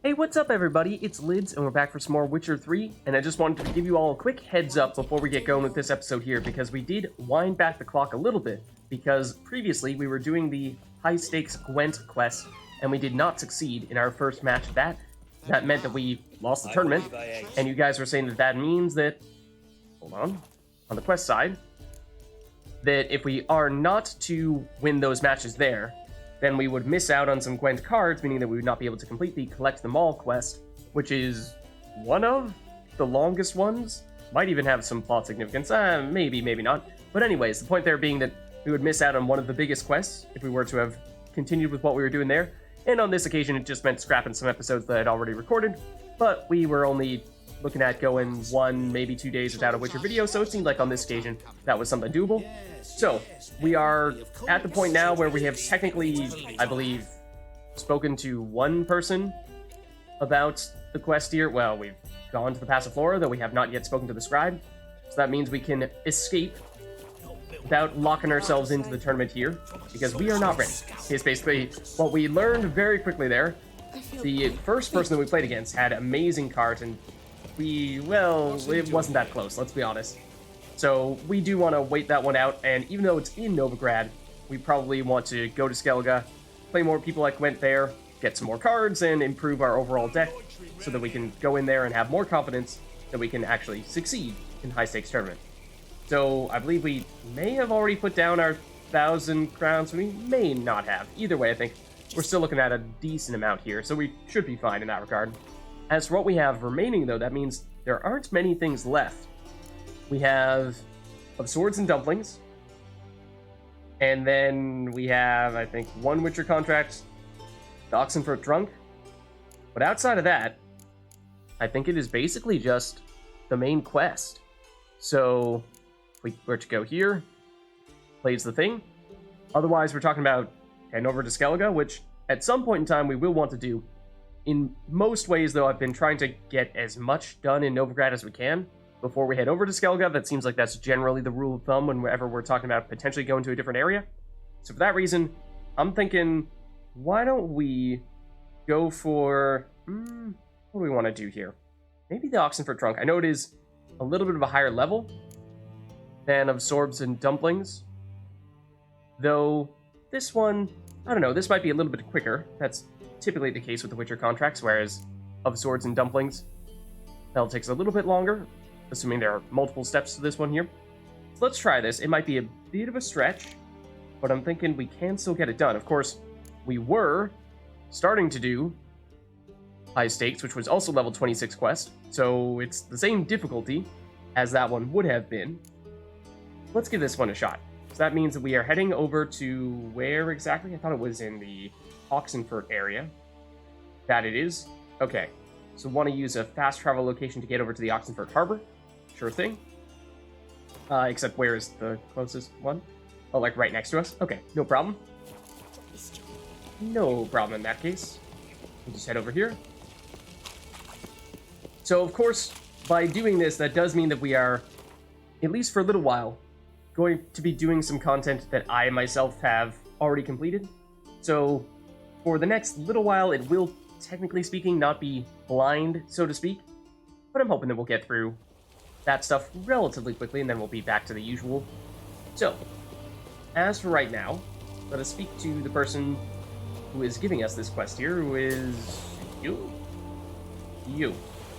Hey, what's up everybody? It's Lids, and we're back for some more Witcher 3, and I just wanted to give you all a quick heads up before we get going with this episode here, because we did wind back the clock a little bit, because previously we were doing the high-stakes Gwent quest, and we did not succeed in our first match of that. That meant that we lost the tournament, and you guys were saying that that means that, hold on the quest side, that if we are not to win those matches there, then we would miss out on some Gwent cards, meaning that we would not be able to complete the Collect Them All quest, which is one of the longest ones. Might even have some plot significance. Maybe, maybe not. But anyways, the point there being that we would miss out on one of the biggest quests if we were to have continued with what we were doing there. And on this occasion, it just meant scrapping some episodes that I'd already recorded. But we were only looking at going 1, maybe 2 days without a Witcher video, so it seemed like on this occasion that was something doable. So, we are at the point now where we have technically, I believe, spoken to one person about the quest here. Well, we've gone to the Passiflora, though we have not yet spoken to the Scribe. So that means we can escape without locking ourselves into the tournament here, because we are not ready. It's basically what we learned very quickly there. The first person that we played against had amazing cards, and it wasn't that close, let's be honest. So we do want to wait that one out, and even though it's in Novigrad, we probably want to go to Skellige, play more people like Gwent there, get some more cards, and improve our overall deck so that we can go in there and have more confidence that we can actually succeed in high-stakes tournament. So I believe we may have already put down our 1,000 crowns, we may not have. Either way, I think we're still looking at a decent amount here, so we should be fine in that regard. As for what we have remaining, though, that means there aren't many things left. We have of Swords and Dumplings, and then we have, I think, one Witcher contract, the OXENFURT Drunk. But outside of that, I think it is basically just the main quest. So, if we were to go here, plays the thing. Otherwise, we're talking about heading over to Skellige, which at some point in time we will want to do. In most ways, though, I've been trying to get as much done in Novigrad as we can before we head over to Skellige. That seems like that's generally the rule of thumb whenever we're talking about potentially going to a different area. So for that reason, I'm thinking, why don't we go for... what do we want to do here? Maybe the OXENFURT Trunk. I know it is a little bit of a higher level than of Swords and Dumplings. Though, this one, I don't know, this might be a little bit quicker. That's typically the case with the Witcher contracts, whereas of Swords and Dumplings, that'll take a little bit longer, assuming there are multiple steps to this one here. So let's try this. It might be a bit of a stretch, but I'm thinking we can still get it done. Of course, we were starting to do High Stakes, which was also level 26 quest, so it's the same difficulty as that one would have been. Let's give this one a shot. So that means that we are heading over to where exactly? I thought it was in the OXENFURT area. That it is. Okay. So want to use a fast travel location to get over to the OXENFURT Harbor. Sure thing. Except where is the closest one? Oh, like right next to us? Okay, no problem. No problem in that case. We'll just head over here. So, of course, by doing this, that does mean that we are, at least for a little while, going to be doing some content that I myself have already completed. So, for the next little while, it will, technically speaking, not be blind, so to speak. But I'm hoping that we'll get through that stuff relatively quickly, and then we'll be back to the usual. So, as for right now, let us speak to the person who is giving us this quest here, who is... you.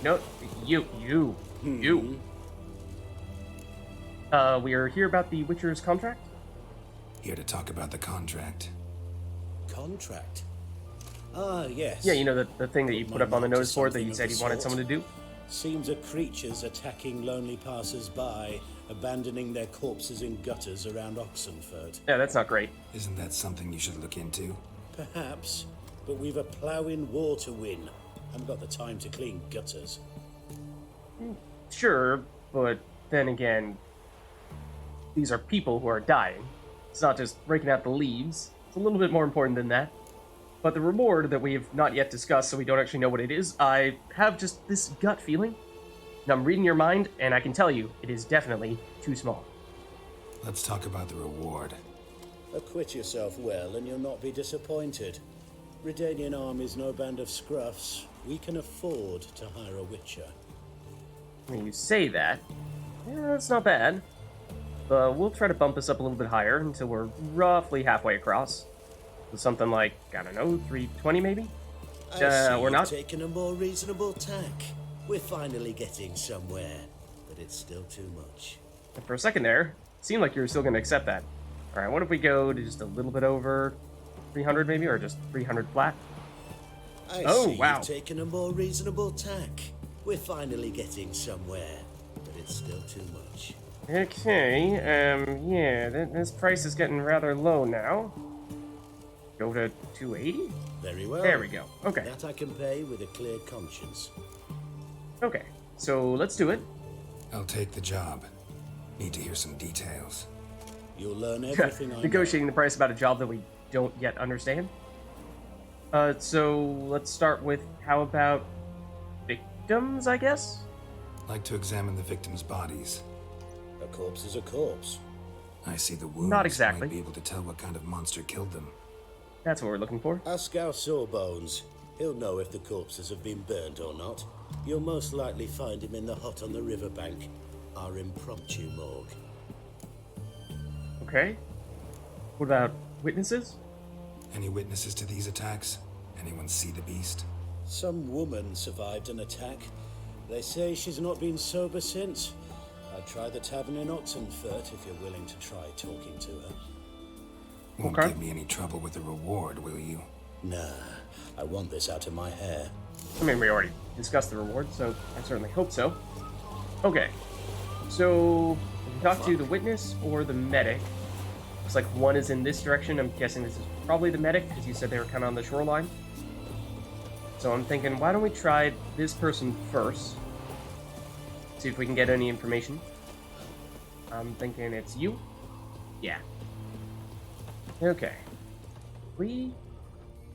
No, you. We are here about the Witcher's contract? Here to talk about the contract. Contract? Ah, yes. Yeah, you know, the thing that you put up on the notice board that you said you wanted someone to do? Seems that creatures attacking lonely passers-by, abandoning their corpses in gutters around Oxenfurt. Yeah, that's not great. Isn't that something you should look into? Perhaps, but we've a ploughing war to win. Haven't got the time to clean gutters. Sure, but then again, these are people who are dying. It's not just raking out the leaves. It's a little bit more important than that. But the reward that we have not yet discussed, so we don't actually know what it is, I have just this gut feeling. And I'm reading your mind, and I can tell you, it is definitely too small. Let's talk about the reward. Acquit yourself well, and you'll not be disappointed. Redanian army's no band of scruffs. We can afford to hire a witcher. When you say that, yeah, that's not bad. But we'll try to bump this up a little bit higher until we're roughly halfway across. So something like, I don't know, 320 maybe? I see we're not. you've taken a more reasonable tack. We're finally getting somewhere, but it's still too much. For a second there, it seemed like you were still going to accept that. Alright, what if we go to just a little bit over 300 maybe, or just 300 flat? I Oh, see wow. you've taken a more reasonable tack. We're finally getting somewhere, but it's still too much. Okay, yeah, this price is getting rather low now. Go to 280? Very well. There we go. Okay. That I can pay with a clear conscience. Okay, so let's do it. I'll take the job. Need to hear some details. You'll learn everything I know. Negotiating the price about a job that we don't yet understand. So let's start with, how about victims, I guess? Like to examine the victims' bodies. A corpse is a corpse. I see the wounds. Not exactly. Might be able to tell what kind of monster killed them. That's what we're looking for. Ask our Sawbones. He'll know if the corpses have been burnt or not. You'll most likely find him in the hut on the riverbank, our impromptu morgue. Okay. What about witnesses? Any witnesses to these attacks? Anyone see the beast? Some woman survived an attack. They say she's not been sober since. I'd try the tavern in OXENFURT if you're willing to try talking to her. Won't Okay. give me any trouble with the reward, will you? Nah, I want this out of my hair. I mean, we already discussed the reward, so I certainly hope so. Okay. So, we can talk to the witness or the medic. Looks like one is in this direction. I'm guessing this is probably the medic, because you said they were kind of on the shoreline. So I'm thinking, why don't we try this person first? See if we can get any information. I'm thinking it's you? Yeah. Okay. We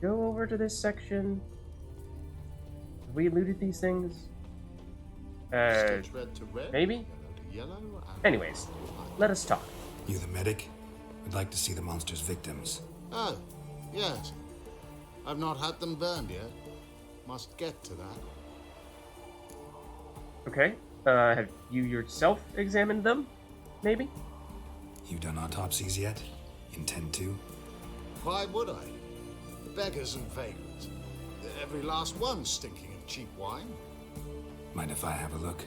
go over to this section. Have we looted these things? Stitch red to red, maybe? yellow to yellow, and Anyways, let us talk. You the medic? Would like to see the monster's victims. Oh, yes. I've not had them burned yet. Must get to that. Okay. Have you yourself examined them? Maybe? You done autopsies yet? Intend to? Why would I? The beggars and vagrants. Every last one stinking of cheap wine. Mind if I have a look?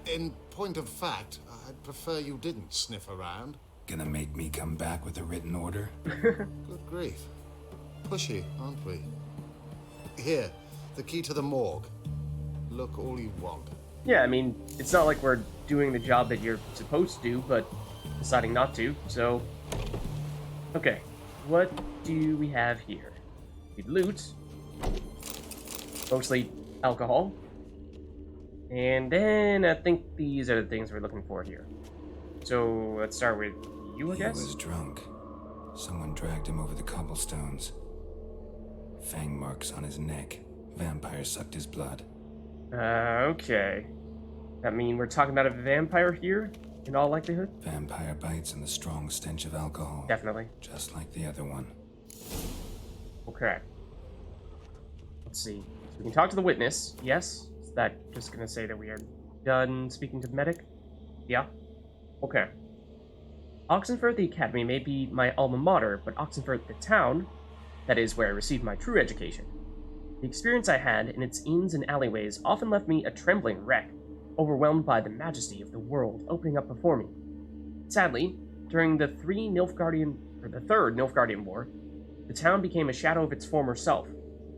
In point of fact, I'd prefer you didn't sniff around. Gonna make me come back with a written order? Good grief. Pushy, aren't we? Here, the key to the morgue. Look all you want. Yeah, I mean, it's not like we're doing the job that you're supposed to do, but deciding not to, so... Okay, what do we have here? We loot. Mostly alcohol. And then I think these are the things we're looking for here. So let's start with you, I He guess? was drunk. Someone dragged him over the cobblestones. Fang marks on his neck. Vampire sucked his blood. Okay. That mean we're talking about a vampire here, in all likelihood? Vampire bites and the strong stench of alcohol. Definitely. Just like the other one. Okay. Let's see. So we can talk to the witness, yes? Is that just gonna say that we are done speaking to the medic? Yeah? Okay. Oxenfurt the Academy may be my alma mater, but Oxenfurt the town, that is where I received my true education. The experience I had in its inns and alleyways often left me a trembling wreck, overwhelmed by the majesty of the world opening up before me. Sadly, during the third Nilfgaardian War, the town became a shadow of its former self,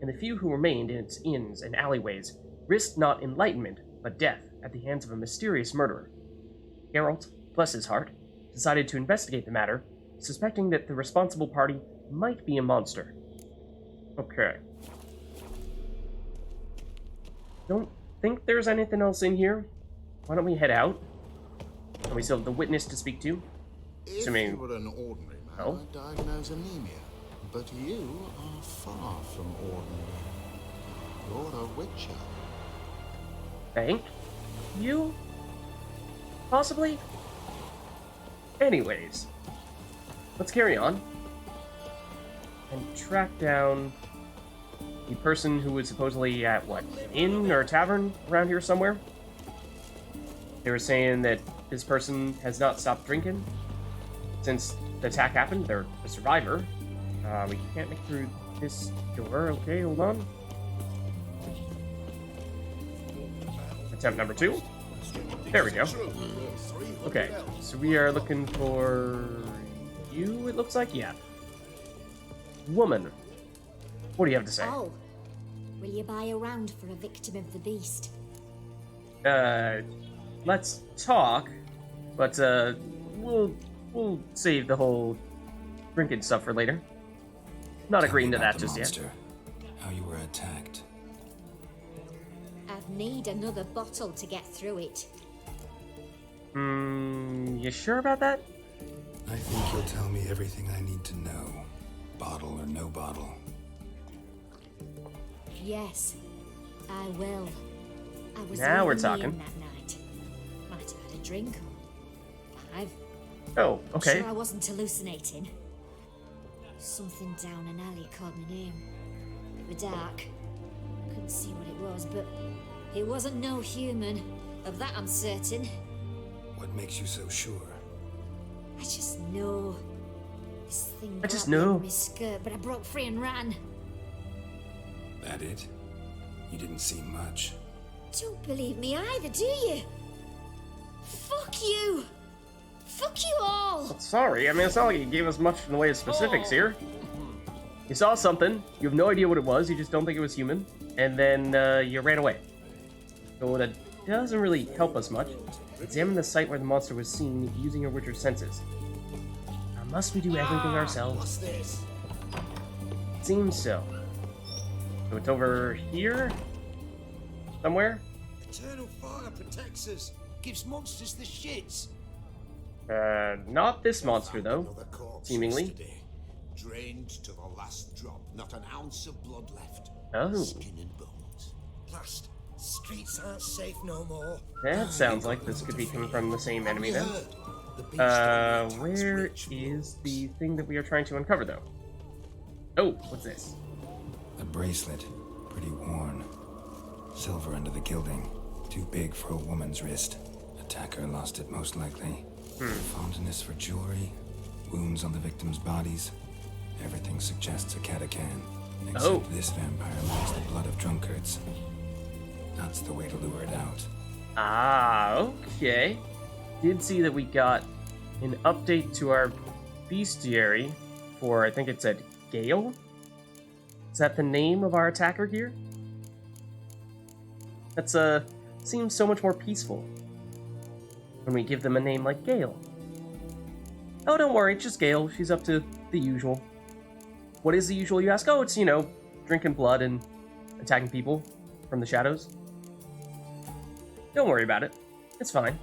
and the few who remained in its inns and alleyways risked not enlightenment, but death at the hands of a mysterious murderer. Geralt, bless his heart, decided to investigate the matter, suspecting that the responsible party might be a monster. Okay. Don't think there's anything else in here. Why don't we head out? And we still have the witness to speak to. If Assuming- you were an ordinary man, Oh? I'd diagnose anemia. But you are far from ordinary. You're a witcher. Thank you? Possibly? Anyways, let's carry on. And track down the person who was supposedly at, what, an inn or a tavern around here somewhere. They were saying that this person has not stopped drinking since the attack happened. They're a survivor. We can't make it through this door. Okay, hold on. Attempt number 2. There we go. Okay, so we are looking for you, it looks like? Yeah. Woman. What do you have to say? Oh, will you buy a round for a victim of the beast? Let's talk, but, we'll save the whole drinking stuff for later. Not Tell agreeing me to about that the just monster, yet. How you were attacked. I'd need another bottle to get through it. You sure about that? I think you'll tell me everything I need to know. Bottle or no bottle. Yes, I will. I was Now we're over talking. Ian that night. Might have had a drink or 5. Oh, okay. Sure I wasn't hallucinating. Something down an alley called my name. It was dark. Couldn't see what it was, but it wasn't no human. Of that I'm certain. What makes you so sure? I just know. This thing I just grabbed me know. in my skirt, but I broke free and ran. That it? You didn't see much. Don't believe me either, do you? Fuck you! Fuck you all! Sorry, I mean, it's not like you gave us much in the way of specifics here. You saw something, you have no idea what it was, you just don't think it was human, and then, you ran away. So that doesn't really help us much. Examine the site where the monster was seen using your witcher senses. Now, must we do everything ourselves? What's this? Seems so. So it's over here? Somewhere? Eternal fire protects us. Gives monsters the shits. Not this monster, though. Another corpse Seemingly. yesterday. Drained to the last drop. Not an ounce of blood left. Oh. Skin and bones. Last. Streets aren't safe no more. That sounds like this could be coming from the same enemy then. Heard? The beast only attacks Where rich is wolves. the thing that we are trying to uncover, though? Oh, what's this? A bracelet, pretty worn. Silver under the gilding. Too big for a woman's wrist. Attacker lost it most likely. Fondness for jewelry. Wounds on the victim's bodies. Everything suggests a catachan. Except Oh. this vampire likes the blood of drunkards. That's the way to lure it out. Ah, okay. Did see that we got an update to our bestiary for, I think it said Gale? Is that the name of our attacker here? That's, seems so much more peaceful when we give them a name like Gale. Oh, don't worry, it's just Gale. She's up to the usual. What is the usual, you ask? Oh, it's, you know, drinking blood and attacking people from the shadows. Don't worry about it. It's fine.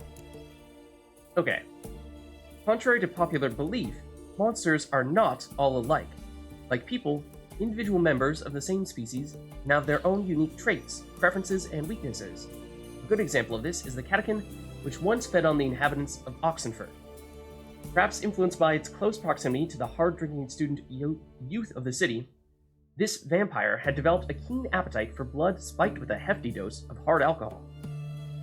Okay. Contrary to popular belief, monsters are not all alike. Like people, individual members of the same species now have their own unique traits, preferences, and weaknesses. A good example of this is the catachan, which once fed on the inhabitants of Oxenfurt. Perhaps influenced by its close proximity to the hard-drinking student youth of the city, this vampire had developed a keen appetite for blood spiked with a hefty dose of hard alcohol,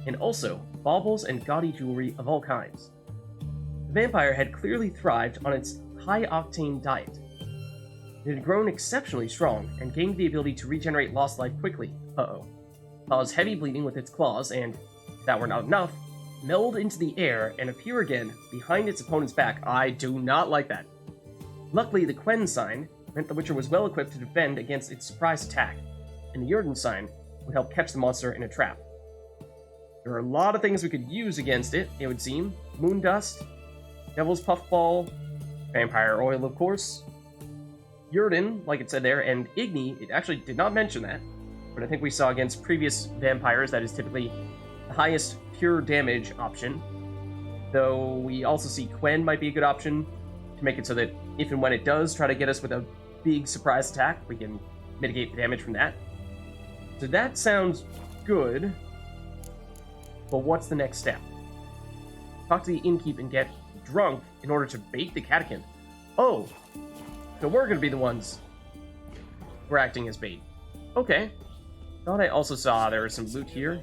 and also baubles and gaudy jewelry of all kinds. The vampire had clearly thrived on its high-octane diet. It had grown exceptionally strong and gained the ability to regenerate lost life quickly, cause heavy bleeding with its claws, and, if that were not enough, meld into the air and appear again behind its opponent's back. I do not like that. Luckily, the Quen sign meant the Witcher was well equipped to defend against its surprise attack, and the Jurgen sign would help catch the monster in a trap. There are a lot of things we could use against it, it would seem. Moon Dust, Devil's Puffball, Vampire Oil, of course, Jurgen, like it said there, and Igni. It actually did not mention that, but I think we saw against previous vampires that is typically the highest pure damage option. Though we also see Quen might be a good option to make it so that if and when it does try to get us with a big surprise attack, we can mitigate the damage from that. So that sounds good. But what's the next step? Talk to the innkeep and get drunk in order to bait the catachan. Oh, so we're going to be the ones who are acting as bait. Okay. Thought I also saw there was some loot here.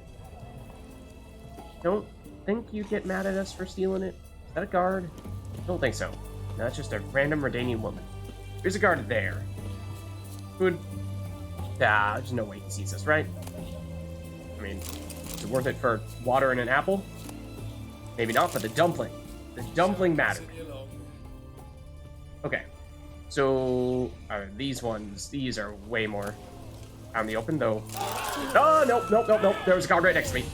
Don't think you'd get mad at us for stealing it. Is that a guard? Don't think so. No, that's just a random Redanian woman. There's a guard there. Good. Ah, there's no way he sees us, right? I mean, is it worth it for water and an apple? Maybe not, but the dumpling. The dumpling mattered. Okay. So, these ones, these are way more out in the open, though. Oh, nope. There was a guard right next to me.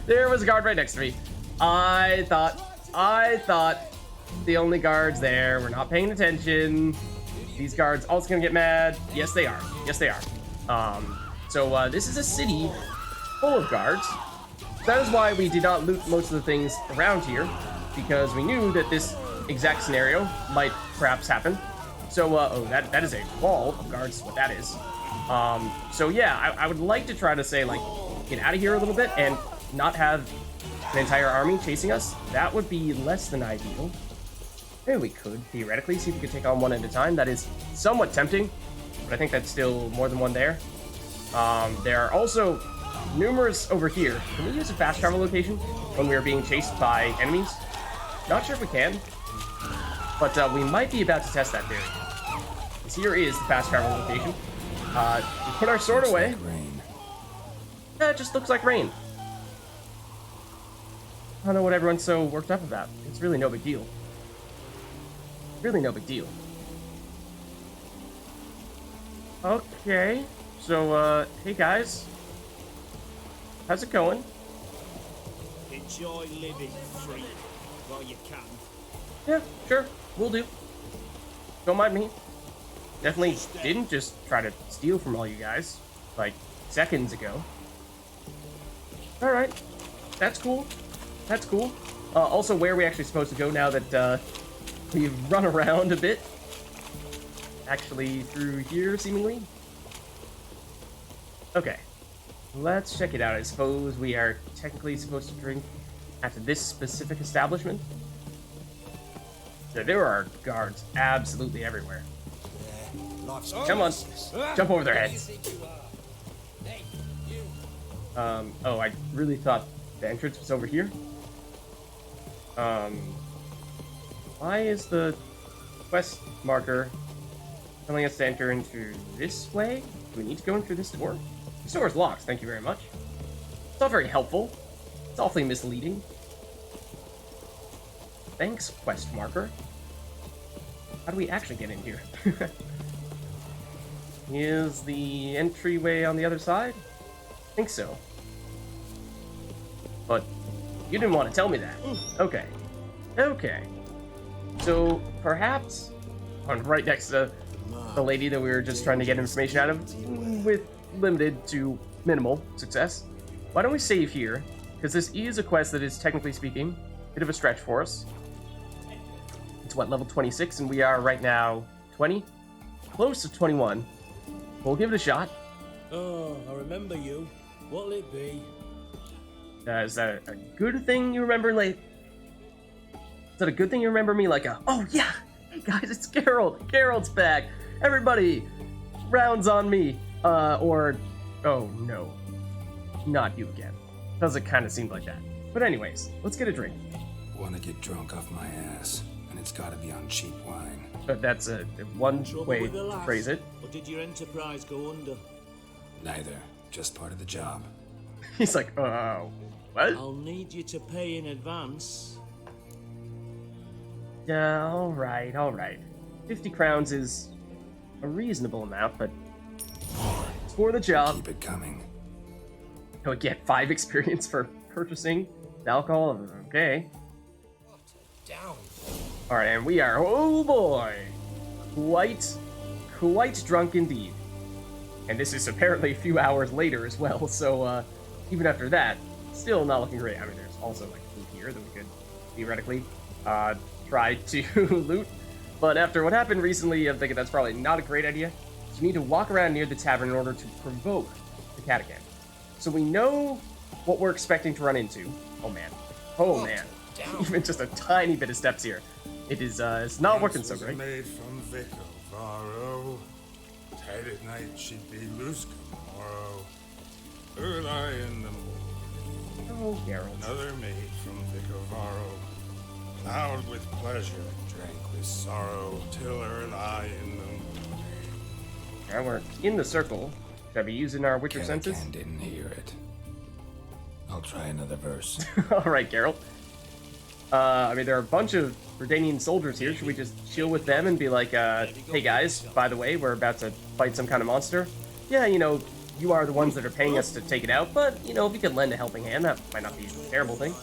There was a guard right next to me. I thought the only guards there were not paying attention. These guards also gonna get mad. Yes, they are. Yes, they are. So this is a city full of guards. That is why we did not loot most of the things around here, because we knew that this exact scenario might perhaps happen. So, oh, that is a wall of guards, what that is. So yeah, I would like to try to say, like, get out of here a little bit and not have an entire army chasing us. That would be less than ideal. Maybe we could, theoretically, see if we could take on one at a time. That is somewhat tempting, but I think that's still more than one there. There are also numerous over here. Can we use a fast travel location when we are being chased by enemies? Not sure if we can, but we might be about to test that theory. This here is the fast travel location. We put our sword away. Like rain. Yeah, it just looks like rain. I don't know what everyone's so worked up about. It's really no big deal. Really no big deal. Okay, so, hey guys. How's it going? Enjoy living free while you can. Yeah, sure, will do. Don't mind me. Definitely didn't just try to steal from all you guys, like, seconds ago. Alright, that's cool. That's cool. Also, where are we actually supposed to go now that, we've run around a bit? Actually, through here, seemingly? Okay. Let's check it out. I suppose we are technically supposed to drink at this specific establishment. So there are guards absolutely everywhere. Come on. Jump over their heads. Oh, I really thought the entrance was over here. Why is the quest marker telling us to enter into this way? Do we need to go in through this door? This door is locked, thank you very much. It's not very helpful. It's awfully misleading. Thanks, quest marker. How do we actually get in here? Is the entryway on the other side? I think so. But you didn't want to tell me that. Okay. Okay. So, perhaps, right next to the lady that we were just trying to get information out of, with limited to minimal success, why don't we save here? Because this is a quest that is, technically speaking, a bit of a stretch for us. It's, what, level 26, and we are right now 20? Close to 21. We'll give it a shot. Oh, I remember you. What'll it be? Is that a good thing you remember, like... Is that a good thing you remember me like a... Oh, yeah! Hey, guys, it's Geralt! Geralt's back! Everybody! Rounds on me! Or... Oh, no. Not you again. Doesn't kind of seem like that. But anyways, let's get a drink. Want to get drunk off my ass, and it's got to be on cheap wine. But that's a one Trouble way with the to lass? phrase it. Or did your enterprise go under? Neither. Just part of the job. He's like, what? I'll need you to pay in advance. Yeah, alright, alright. 50 crowns is a reasonable amount, but it's for the job. Keep it coming. You'll get 5 experience for purchasing alcohol. Okay. Down. Alright, and we are, oh boy, quite drunk indeed. And this is apparently a few hours later as well, so even after that, still not looking great. I mean, there's also like food here that we could theoretically try to loot. But after what happened recently, I'm thinking that's probably not a great idea. So you need to walk around near the tavern in order to provoke the catacomb. So we know what we're expecting to run into. Oh man. Oh man. Even just a tiny bit of steps here. It is it's not working so great. Made from Vico, Varro. Tight at night, she'd be loose tomorrow. Early in the morning. Oh, Geralt. Another maid from Vicovaro. Plowed with pleasure, drank with sorrow, till early in the morning. Now we're in the circle. Should I be using our Witcher senses? Kellican didn't hear it. I'll try another verse. Alright, Geralt. I mean, there are a bunch of Redanian soldiers here. Should we just chill with them and be like, hey guys, by the way, we're about to fight some kind of monster? Yeah, you know, you are the ones that are paying us to take it out, but, you know, if you could lend a helping hand, that might not be a terrible thing.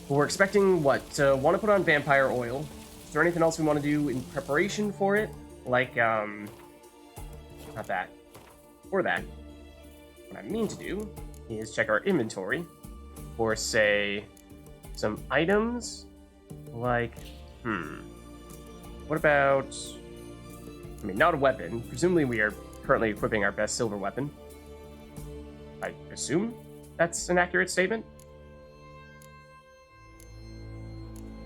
We're expecting, what, to want to put on vampire oil. Is there anything else we want to do in preparation for it? Like, not that. Or that. What I mean to do is check our inventory for, say, some items. Like, what about... I mean, not a weapon. Presumably we are currently equipping our best silver weapon. I assume that's an accurate statement.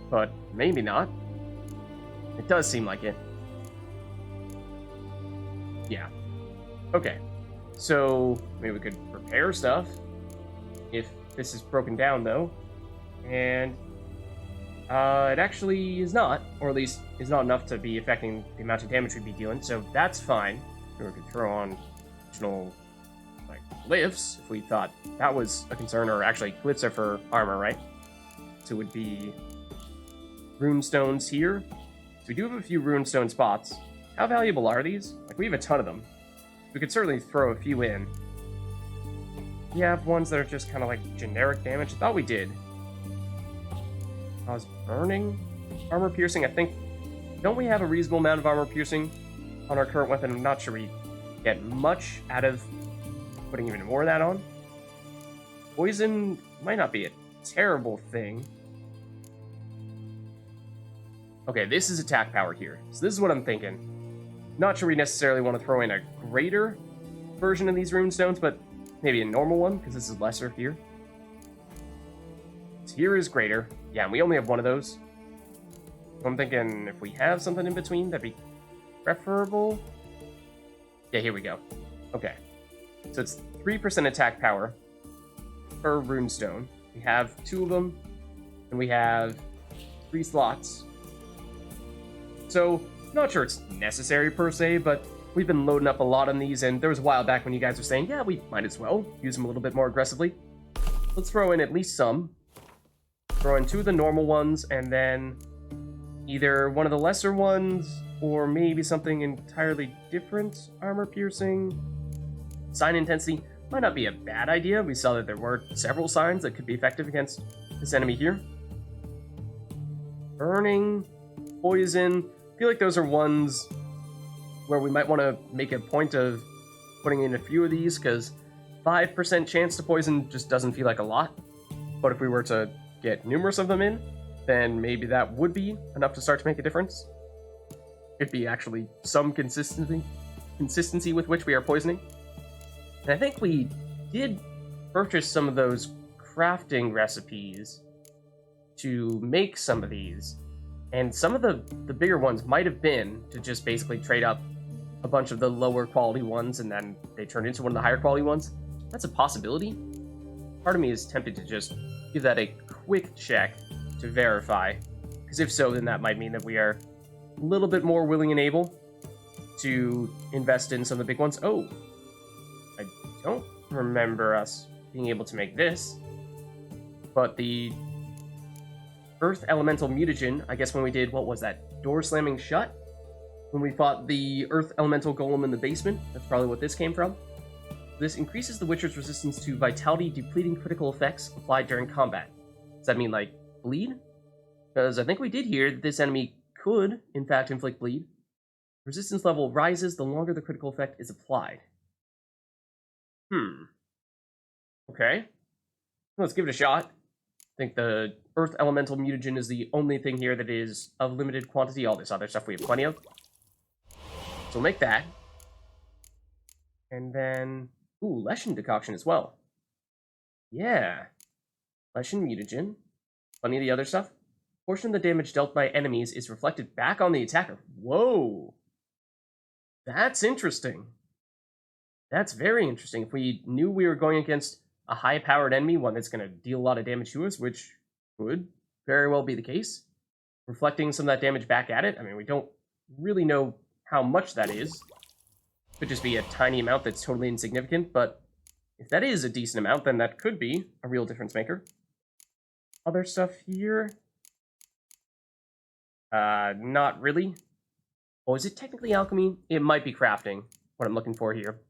But maybe not. It does seem like it. Yeah. Okay. So, maybe we could repair stuff. If this is broken down, though. And... it actually is not. Or at least is not enough to be affecting the amount of damage we'd be dealing. So that's fine. Or we could throw on additional, like, glyphs, if we thought that was a concern. Or actually, glyphs are for armor, right? So it would be... runestones here. So we do have a few runestone spots. How valuable are these? Like, we have a ton of them. We could certainly throw a few in. We have ones that are just kind of like generic damage. I thought we did. I was burning. Armor piercing, I think... Don't we have a reasonable amount of armor piercing on our current weapon? I'm not sure we get much out of putting even more of that on. Poison might not be a terrible thing. Okay, this is attack power here. So this is what I'm thinking. Not sure we necessarily want to throw in a greater version of these runestones, but maybe a normal one, because this is lesser here. So here is greater. Yeah, and we only have one of those. So I'm thinking if we have something in between, that'd be preferable. Yeah, here we go. Okay. So it's 3% attack power per runestone. We have 2 of them, and we have 3 slots. So, not sure it's necessary per se, but we've been loading up a lot on these, and there was a while back when you guys were saying, yeah, we might as well use them a little bit more aggressively. Let's throw in at least some. Throw in 2 of the normal ones, and then either one of the lesser ones, or maybe something entirely different. Armor piercing. Sign intensity might not be a bad idea. We saw that there were several signs that could be effective against this enemy here. Burning. Poison. I feel like those are ones where we might want to make a point of putting in a few of these, because 5% chance to poison just doesn't feel like a lot. But if we were to get numerous of them in, then maybe that would be enough to start to make a difference. It'd be actually some consistency with which we are poisoning. And I think we did purchase some of those crafting recipes to make some of these. And some of the bigger ones might have been to just basically trade up a bunch of the lower quality ones and then they turned into one of the higher quality ones. That's a possibility. Part of me is tempted to just give that a quick check to verify. Because if so, then that might mean that we are a little bit more willing and able to invest in some of the big ones. Oh, I don't remember us being able to make this. But the Earth Elemental Mutagen, I guess when we did, what was that, door slamming shut? When we fought the Earth Elemental Golem in the basement, that's probably what this came from. This increases the Witcher's resistance to vitality depleting critical effects applied during combat. Does that mean, like, bleed? Because I think we did hear that this enemy could, in fact, inflict bleed. Resistance level rises the longer the critical effect is applied. Okay. Let's give it a shot. I think the Earth Elemental Mutagen is the only thing here that is of limited quantity. All this other stuff we have plenty of. So we'll make that. And then... Ooh, Leshen Decoction as well. Yeah. Leshen Mutagen. Plenty of the other stuff. Portion of the damage dealt by enemies is reflected back on the attacker. Whoa! That's interesting. That's very interesting. If we knew we were going against a high-powered enemy, one that's going to deal a lot of damage to us, which could very well be the case, reflecting some of that damage back at it. I mean, we don't really know how much that is. Could just be a tiny amount that's totally insignificant, but if that is a decent amount, then that could be a real difference maker. Other stuff here? Not really. Oh, is it technically alchemy? It might be crafting, what I'm looking for here.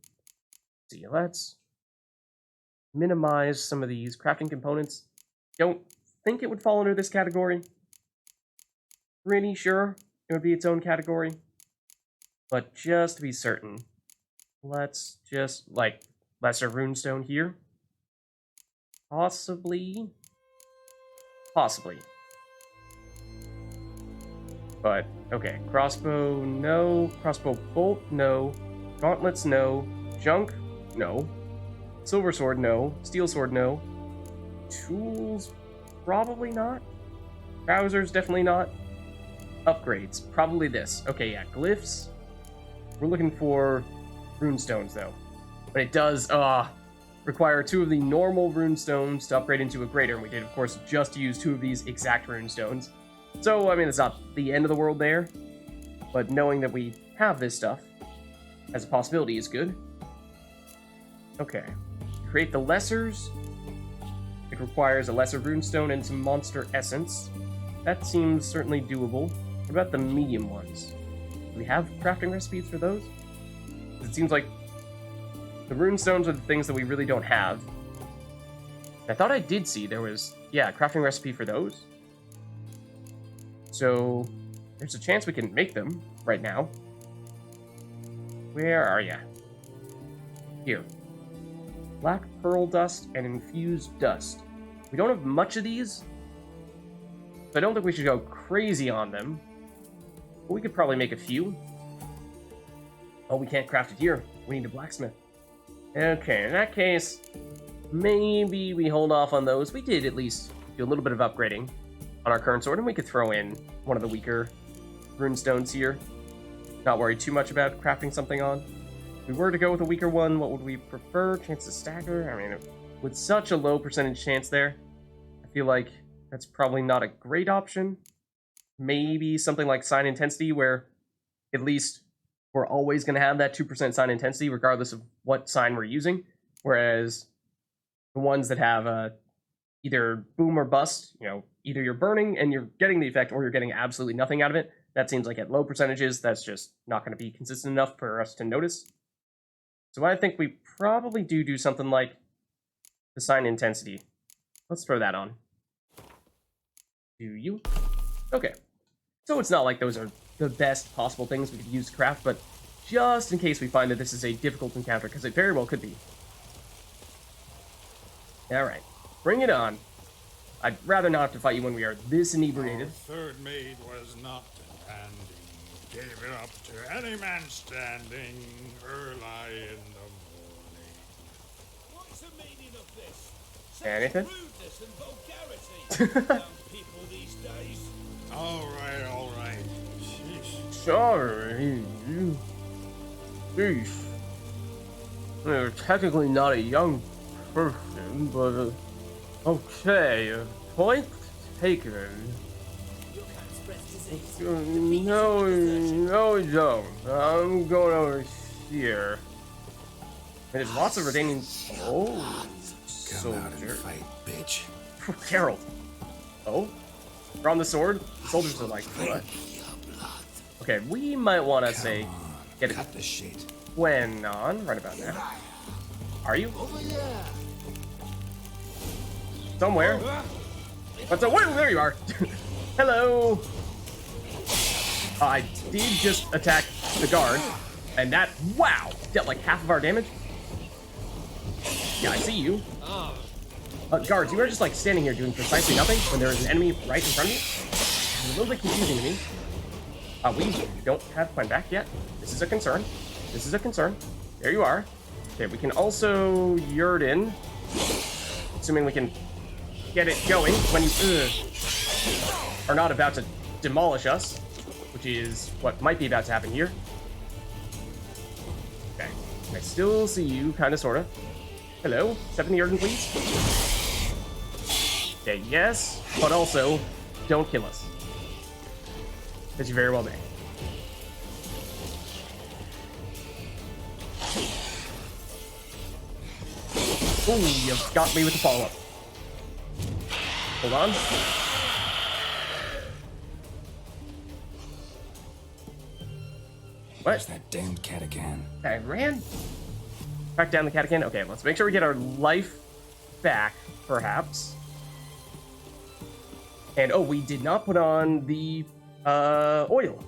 See, let's minimize some of these crafting components. Don't think it would fall under this category. Pretty sure it would be its own category. But just to be certain, let's just, like, lesser runestone here. Possibly. But, okay, crossbow, no. Crossbow bolt, no. Gauntlets, no. Junk, no. Silver sword, no. Steel sword, no. Tools, probably not. Trousers, definitely not. Upgrades, probably this. Okay, yeah, glyphs. We're looking for runestones, though. But it does, require 2 of the normal runestones to upgrade into a greater, and we did, of course, just use 2 of these exact runestones. So, I mean, it's not the end of the world there, but knowing that we have this stuff as a possibility is good. Okay. Create the lessers. It requires a lesser runestone and some monster essence. That seems certainly doable. What about the medium ones? Do we have crafting recipes for those? It seems like the runestones are the things that we really don't have. I thought I did see there was, yeah, a crafting recipe for those. So, there's a chance we can make them right now. Where are ya? Here. Black pearl dust and infused dust. We don't have much of these, so I don't think we should go crazy on them. But we could probably make a few. Oh, we can't craft it here. We need a blacksmith. Okay, in that case, maybe we hold off on those. We did at least do a little bit of upgrading on our current sword, and we could throw in one of the weaker runestones here. Not worry too much about crafting something on. If we were to go with a weaker one, what would we prefer? Chance to stagger? I mean, with such a low percentage chance there, I feel like that's probably not a great option. Maybe something like sign intensity, where at least we're always going to have that 2% sign intensity, regardless of what sign we're using. Whereas the ones that have either boom or bust, you know, either you're burning and you're getting the effect, or you're getting absolutely nothing out of it. That seems like at low percentages, that's just not going to be consistent enough for us to notice. So I think we probably do something like the sign intensity. Let's throw that on. Do you? Okay. So it's not like those are the best possible things we could use to craft, but just in case we find that this is a difficult encounter, because it very well could be. Alright. Bring it on. I'd rather not have to fight you when we are this inebriated. Our third maid was not demanding. Gave it up to any man standing early in the morning. What's the meaning of this? Anything? Rudeness and vulgarity. Young people these days. All right. Sheesh. Sorry. Sheesh. You're technically not a young person, but okay. Point taken. You can't spread disease. No, you don't. I'm going over here. There's lots of retaining. Oh, Come out and soldier. fight, bitch. Geralt. Oh, drawn the sword. The soldiers are like, what? Okay, we might want to say get a Cut the shit. Gwen on right about now. Are you? Somewhere. What's up? Wait, there you are. Hello. I did just attack the guard, and that, wow, dealt like half of our damage. Yeah, I see you. Guards, you are just like standing here doing precisely nothing when there is an enemy right in front of you. It's a little bit confusing to me. We don't have Gwen back yet. This is a concern. There you are. Okay, we can also Yurden, assuming we can get it going when you are not about to demolish us, which is what might be about to happen here. I still see you, kind of, sort of. Hello, 70 Jurgen, please. Okay, yes, but also, don't kill us. Because you very well may. Ooh, you got me with the follow-up. Hold on. Where's that damned catacomb? I ran. Track down the catacomb. Okay, let's make sure we get our life back, perhaps. And, oh, we did not put on the oil.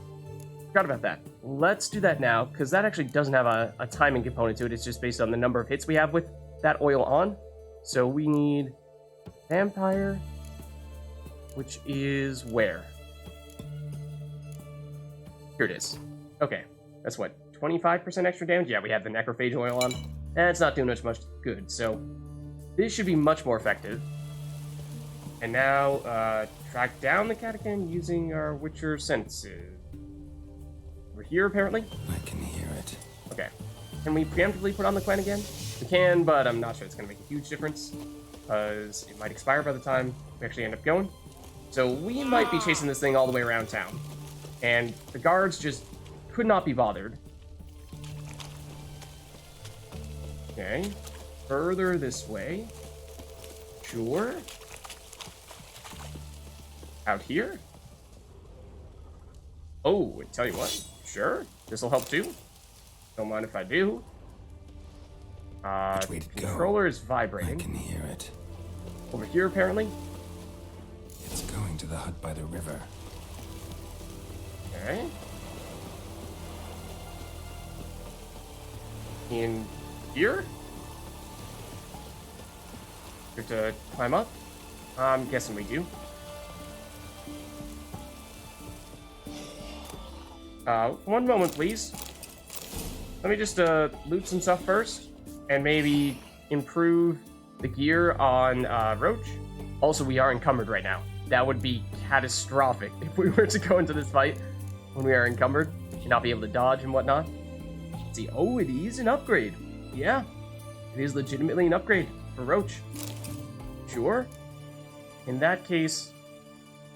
Forgot about that. Let's do that now, because that actually doesn't have a timing component to it. It's just based on the number of hits we have with that oil on. So we need vampire, which is where? Here it is. Okay, that's what, 25% extra damage? Yeah, we have the necrophage oil on. That's not doing much good, so this should be much more effective. And now, track down the catacomb using our Witcher senses. We're here, apparently? I can hear it. Okay. Can we preemptively put on the Quen again? We can, but I'm not sure it's going to make a huge difference, because it might expire by the time we actually end up going. So we might be chasing this thing all the way around town. And the guards just could not be bothered. Okay. Further this way. Sure. Out here? Oh, and tell you what. Sure. This'll help too. Don't mind if I do. Which way to go? Controller is vibrating. I can hear it. Over here, apparently. It's going to the hut by the river. Okay. In here? We have to climb up? I'm guessing we do. One moment, please. Let me just loot some stuff first, and maybe improve the gear on Roach. Also, we are encumbered right now. That would be catastrophic if we were to go into this fight when we are encumbered and not be able to dodge and whatnot. Let's see, oh, it is an upgrade. Yeah, it is legitimately an upgrade for Roach. Sure. In that case,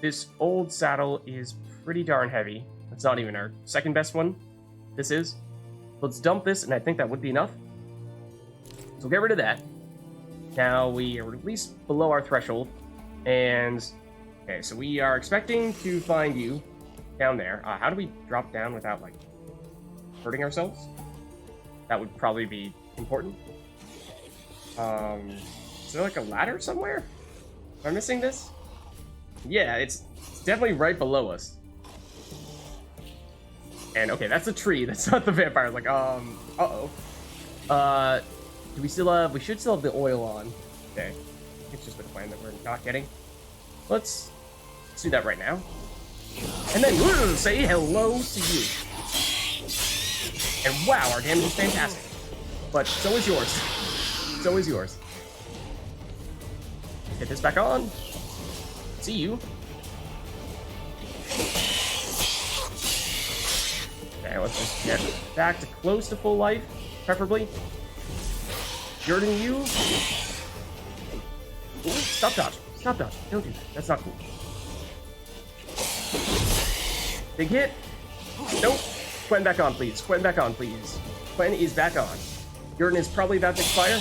this old saddle is pretty darn heavy. It's not even our second best one. This is. Let's dump this, and I think that would be enough. So we'll get rid of that. Now we are at least below our threshold. And, okay, so we are expecting to find you down there. How do we drop down without, like, hurting ourselves? That would probably be important. Is there, like, a ladder somewhere? Am I missing this? Yeah, it's definitely right below us. And, okay, that's a tree. That's not the vampire. Like, uh-oh. Do we still have... We should still have the oil on. Okay. It's just the plan that we're not getting. Let's do that right now. And then we'll say hello to you. And wow, our damage is fantastic. But so is yours. So is yours. Get this back on. See you. Okay, let's just get back to close to full life, preferably. Jordan, you. Ooh, stop dodging. Stop dodging. Don't do that. That's not cool. Big hit. Nope. Quen back on, please. Quen back on, please. Quen is back on. Jordan is probably about to expire.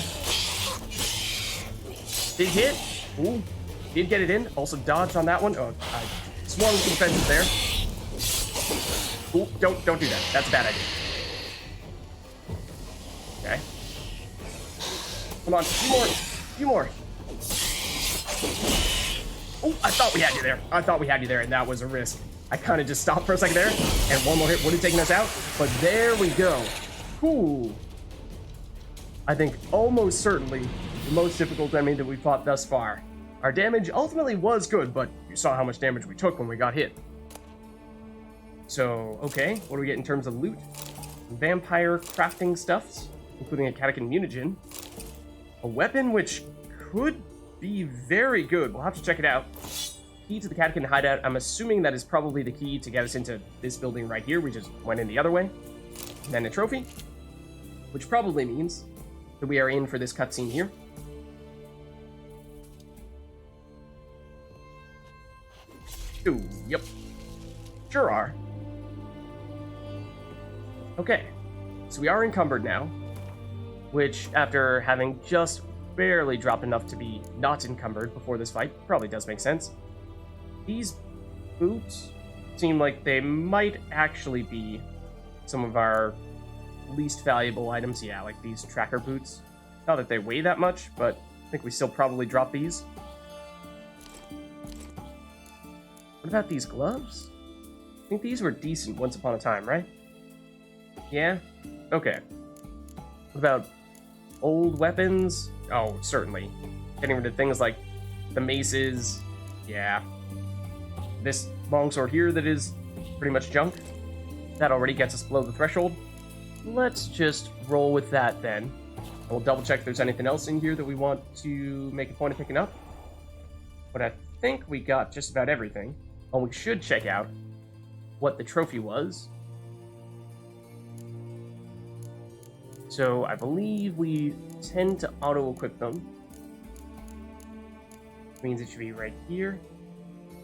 Big hit. Ooh. Did get it in. Also dodged on that one. Oh, I swung to the fences there. Ooh, don't do that. That's a bad idea. Okay. Come on, few more. Oh, I thought we had you there. And that was a risk. I kind of just stopped for a second there, and one more hit would have taken us out, but there we go. Ooh. I think almost certainly the most difficult enemy that we fought thus far. Our damage ultimately was good, but you saw how much damage we took when we got hit. So, okay, what do we get in terms of loot? Vampire crafting stuffs, including a catacomb mutagen. A weapon which could be very good. We'll have to check it out. Key to the catacomb hideout. I'm assuming that is probably the key to get us into this building right here. We just went in the other way. And then a trophy. which probably means that we are in for this cutscene here. Ooh, yep. Sure are. Okay, so we are encumbered now, which, after having just barely dropped enough to be not encumbered before this fight, probably does make sense. These boots seem like they might actually be some of our least valuable items. Yeah, like these tracker boots. Not that they weigh that much, but I think we still probably drop these. What about these gloves? I think these were decent once upon a time, right? Yeah? Okay. What about old weapons? Oh, certainly. Getting rid of things like the maces. Yeah. This longsword here that is pretty much junk. That already gets us below the threshold. Let's just roll with that then. We'll double check if there's anything else in here that we want to make a point of picking up. But I think we got just about everything. And we should check out what the trophy was. So I believe we tend to auto-equip them. Which means it should be right here.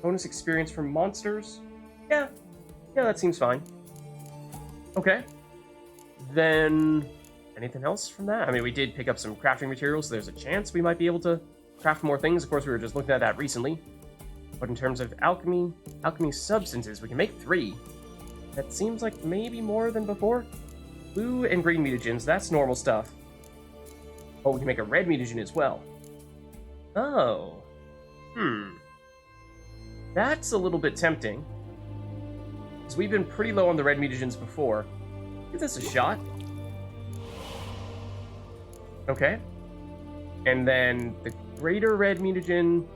Bonus experience from monsters? Yeah, that seems fine. Okay. Then, anything else from that? I mean, we did pick up some crafting materials, so there's a chance we might be able to craft more things. Of course, we were just looking at that recently. But in terms of alchemy substances, we can make 3. That seems like maybe more than before. Blue and green mutagens, that's normal stuff. Oh, we can make a red mutagen as well. Oh. That's a little bit tempting. Because we've been pretty low on the red mutagens before. Give this a shot. Okay. And then the greater red mutagen...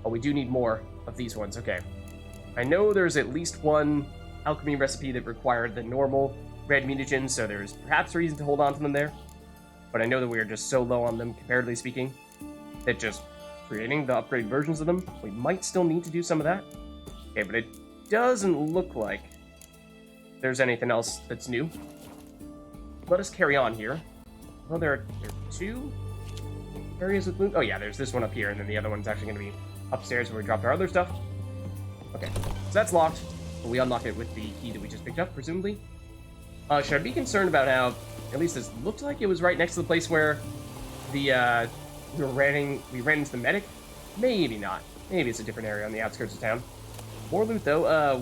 Oh, we do need more of these ones. Okay. I know there's at least one alchemy recipe that required the normal red mutagens, so there's perhaps reason to hold on to them there. But I know that we are just so low on them, comparatively speaking, that just creating the upgraded versions of them, we might still need to do some of that. Okay, but it doesn't look like there's anything else that's new. Let us carry on here. Well, there are 2 areas with loot. Oh yeah, there's this one up here, and then the other one's actually going to be upstairs where we dropped our other stuff. Okay, so that's locked, but we unlock it with the key that we just picked up, presumably. Should I be concerned about how, at least this looked like it was right next to the place where the, we ran into the medic? Maybe not. Maybe it's a different area on the outskirts of town. More loot, though.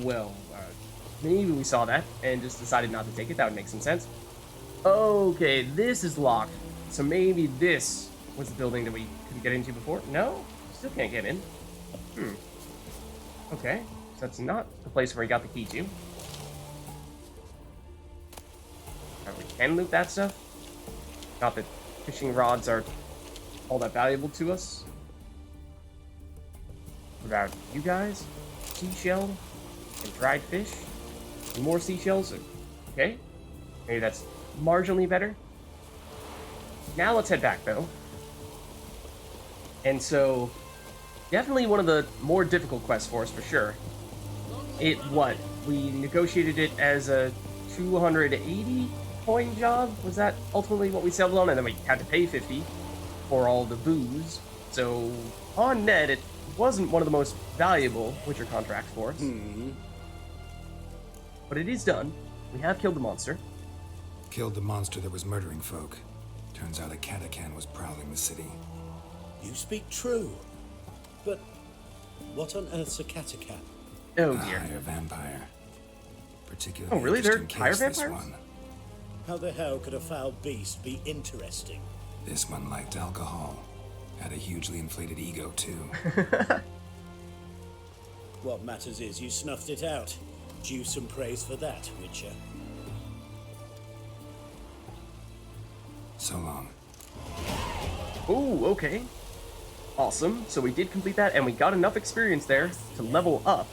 Maybe we saw that and just decided not to take it. That would make some sense. Okay, this is locked. So maybe this was the building that we couldn't get into before? No? Still can't get in. Okay, so that's not the place where we got the key to. We can loot that stuff. Not that fishing rods are all that valuable to us. What about you guys? Seashell and dried fish? And more seashells? Okay. Maybe that's marginally better. Now let's head back, though. And so, definitely one of the more difficult quests for us, for sure. We negotiated it as a 280 coin job? Was that ultimately what we settled on? And then we had to pay 50 for all the booze. So, on net, it wasn't one of the most valuable Witcher contracts for us. But it is done. We have killed the monster. Killed the monster that was murdering folk. Turns out a Catacan was prowling the city. You speak true. But what on earth's a Catacan? Oh A dear. higher vampire. Particularly Oh really? They're interesting higher case, this vampires? one. How the hell could a foul beast be interesting? This one liked alcohol. Had a hugely inflated ego, too. What matters is you snuffed it out. Due some praise for that, Witcher. So long. Ooh, okay. Awesome. So we did complete that, and we got enough experience there to level up.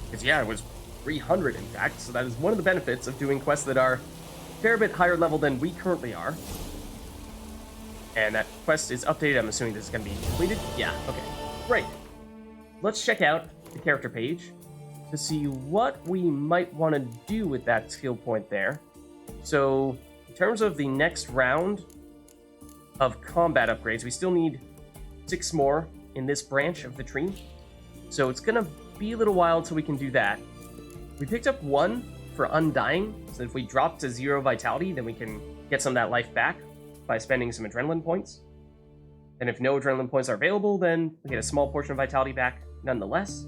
Because, yeah, it was 300, in fact, so that is one of the benefits of doing quests that are a fair bit higher level than we currently are. And that quest is updated. I'm assuming this is going to be completed. Yeah, okay. Great. Let's check out the character page to see what we might want to do with that skill point there. So, terms of the next round of combat upgrades, we still need 6 more in this branch of the tree. So it's gonna be a little while till we can do that. We picked up 1 for Undying, so if we drop to 0 vitality, then we can get some of that life back by spending some adrenaline points. And if no adrenaline points are available, then we get a small portion of vitality back nonetheless.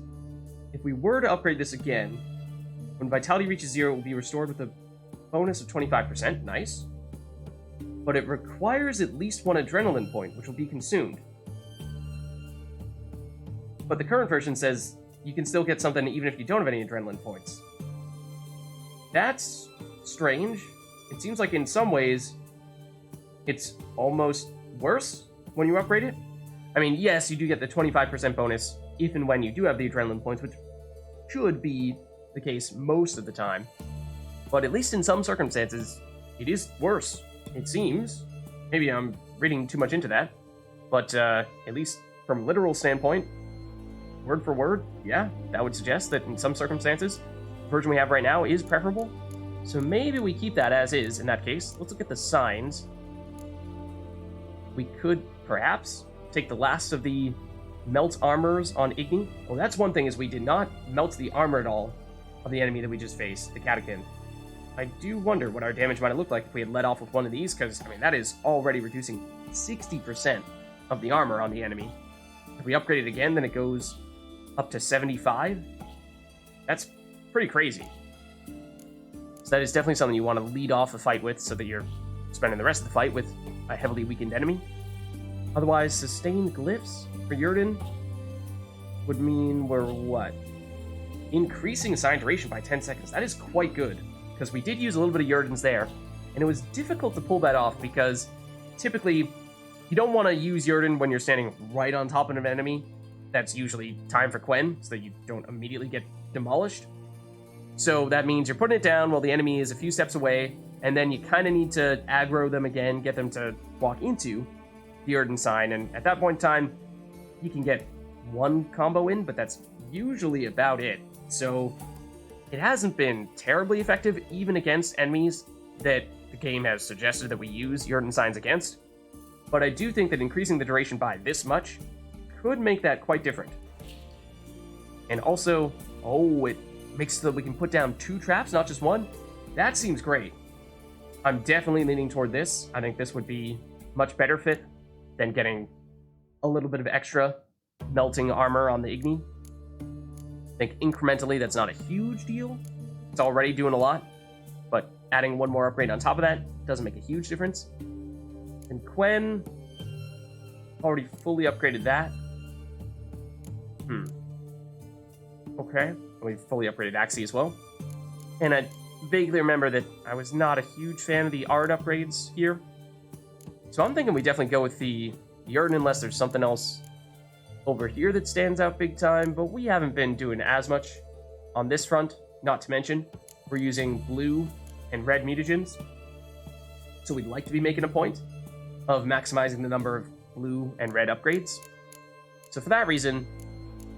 If we were to upgrade this again, when vitality reaches 0, it will be restored with a bonus of 25%. Nice. But it requires at least 1 adrenaline point, which will be consumed. But the current version says you can still get something even if you don't have any adrenaline points. That's strange. It seems like in some ways it's almost worse when you upgrade it. I mean, yes, you do get the 25% bonus if and when you do have the adrenaline points, which should be the case most of the time. But at least in some circumstances, it is worse, it seems. Maybe I'm reading too much into that. But at least from a literal standpoint, word for word, yeah, that would suggest that in some circumstances, the version we have right now is preferable. So maybe we keep that as is in that case. Let's look at the signs. We could perhaps take the last of the melt armors on Igni. Well, that's one thing, is we did not melt the armor at all of the enemy that we just faced, the Catacomb. I do wonder what our damage might have looked like if we had let off with one of these, because, I mean, that is already reducing 60% of the armor on the enemy. If we upgrade it again, then it goes up to 75. That's pretty crazy. So that is definitely something you want to lead off a fight with, so that you're spending the rest of the fight with a heavily weakened enemy. Otherwise, sustained glyphs for Yurden would mean we're what? Increasing assigned duration by 10 seconds. That is quite good, because we did use a little bit of Yurden's there, and it was difficult to pull that off because typically you don't want to use Yurden when you're standing right on top of an enemy. That's usually time for Quen, so that you don't immediately get demolished. So that means you're putting it down while the enemy is a few steps away, and then you kind of need to aggro them again, get them to walk into the Yurden sign, and at that point in time, you can get 1 combo in, but that's usually about it. So it hasn't been terribly effective, even against enemies that the game has suggested that we use Yurden signs against. But I do think that increasing the duration by this much could make that quite different. And also, it makes it so that we can put down 2 traps, not just 1. That seems great. I'm definitely leaning toward this. I think this would be much better fit than getting a little bit of extra melting armor on the Igni. I think incrementally that's not a huge deal. It's already doing a lot, but adding 1 more upgrade on top of that doesn't make a huge difference. And Quen already fully upgraded that. Okay, we've fully upgraded Axie as well. And I vaguely remember that I was not a huge fan of the art upgrades here. So I'm thinking we definitely go with the Yurden unless there's something else over here that stands out big time, but we haven't been doing as much on this front, not to mention we're using blue and red mutagens. So we'd like to be making a point of maximizing the number of blue and red upgrades. So for that reason,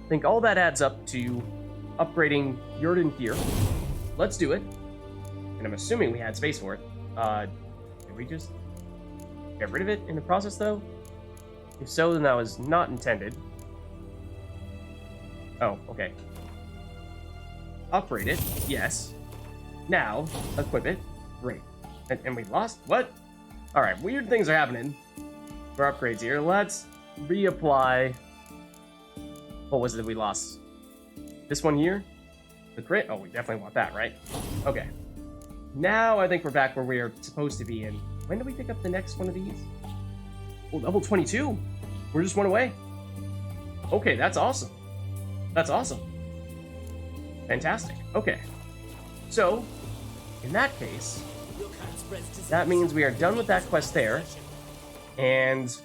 I think all that adds up to upgrading Yurden here. Let's do it. And I'm assuming we had space for it. Did we just get rid of it in the process, though? If so, then that was not intended. Oh, okay. Upgrade it, yes. Now, equip it. Great. And we lost? What? Alright, weird things are happening for upgrades here. Let's reapply. What was it that we lost? This one here? The crit? Oh, we definitely want that, right? Okay. Now I think we're back where we are supposed to be in. When do we pick up the next one of these? Oh, level 22. We're just 1 away. Okay, that's awesome. That's awesome. Fantastic. Okay. So, in that case, that means we are done with that quest there. And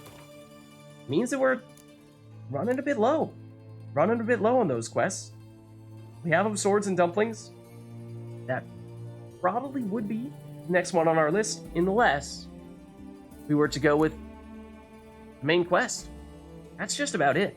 means that we're running a bit low. Running a bit low on those quests. We have swords and dumplings. That probably would be the next one on our list, unless we were to go with the main quest. That's just about it.